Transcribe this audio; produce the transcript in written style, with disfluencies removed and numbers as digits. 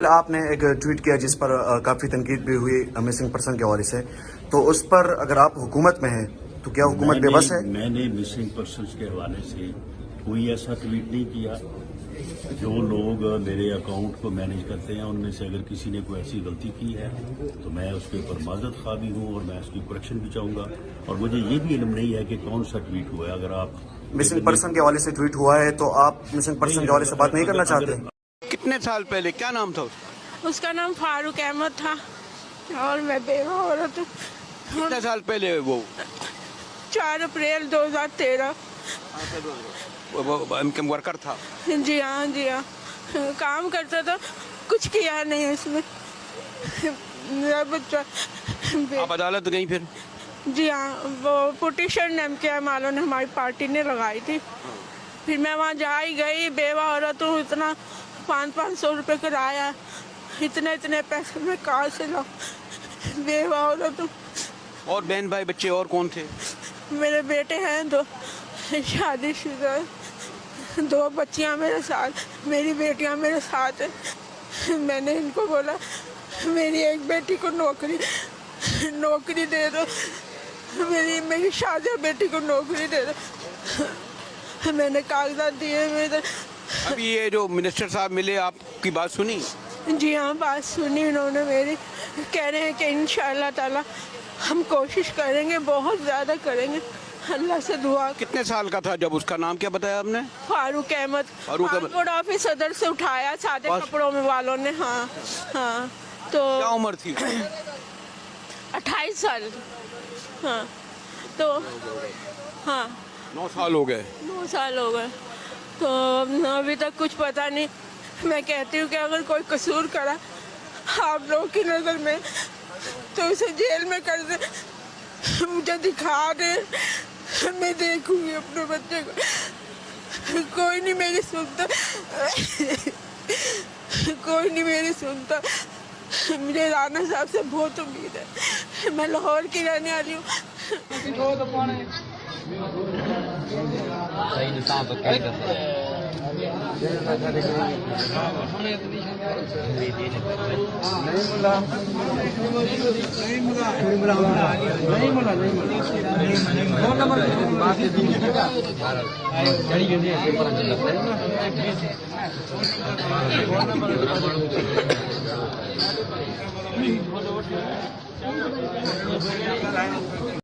آپ نے ایک ٹویٹ کیا جس پر کافی تنقید بھی ہوئی مسنگ پرسن کے حوالے سے، تو اس پر اگر آپ حکومت میں ہیں تو کیا حکومت بے بس ہے؟ میں نے مسنگ پرسنز کے حوالے سے کوئی ایسا ٹویٹ نہیں کیا. جو لوگ میرے اکاؤنٹ کو مینیج کرتے ہیں ان میں سے اگر کسی نے کوئی ایسی غلطی کی ہے تو میں اس کے اوپر معذرت خواہ بھی ہوں اور میں اس کی کریکشن بھی چاہوں گا. اور مجھے یہ بھی علم نہیں ہے کہ کون سا ٹویٹ ہوا ہے. اگر آپ مسنگ پرسن کے حوالے سے ٹویٹ ہوا ہے تو آپ مسنگ پرسن کے حوالے سے بات نہیں کرنا چاہتے؟ کتنے سال پہلے کیا نام تھا اس کا نام فاروق احمد تھا اور میں بیوہ عورت ہوں. کتنے سال پہلے وہ 4 اپریل 2013. ورکر تھا؟ جی ہاں کام کرتا تھا, کچھ کیا نہیں اس میں. میرا بچہ آپ عدالت گئی پھر؟ جی ہاں, وہ پٹیشن ایم کے ایم والوں نے ہماری پارٹی نے لگائی تھی. پھر میں وہاں جا ہی گئی, بیوہ عورت ہوں, اتنا 500 روپے کرایہ, اتنے پیسے میں کہاں سے لاؤں؟ بیوہ عورت ہوں. اور بہن بھائی بچے اور کون تھے؟ میرے بیٹے ہیں 2, شادی شدہ, 2 بچیاں میرے ساتھ, میری بیٹیاں میرے ساتھ ہیں. میں نے ان کو بولا میری ایک بیٹی کو نوکری دے دو, میری شادی بیٹی کو نوکری دے دو. میں نے کاغذات دیے. اب یہ جو منسٹر صاحب ملے, آپ کی بات سنی؟ جی ہاں, بات سنی انہوں نے میری. کہہ رہے ہیں کہ انشاءاللہ تعالی ہم کوشش کریں گے, بہت زیادہ کریں گے. اللہ سے دعا. کتنے سال کا تھا جب اس کا نام کیا بتایا آپ نے؟ فاروق احمد. پاسپورٹ آفس صدر سے اٹھایا سادے کپڑوں میں والوں نے. ہاں تو کیا عمر تھی؟ 28 سال. ہاں تو 9 سال ہو گئے. 9 سال ہو گئے. تو ابھی تک کچھ پتہ نہیں. میں کہتی ہوں کہ اگر کوئی قصور کرا آپ لوگوں کی نظر میں تو اسے جیل میں کر دیں, مجھے دکھا دیں, میں دیکھوں گی اپنے بچے کو. کوئی نہیں میری سنتا, کوئی نہیں میری سنتا. مجھے رانا صاحب سے بہت امید ہے. میں لاہور کی رہنے والی ہوں.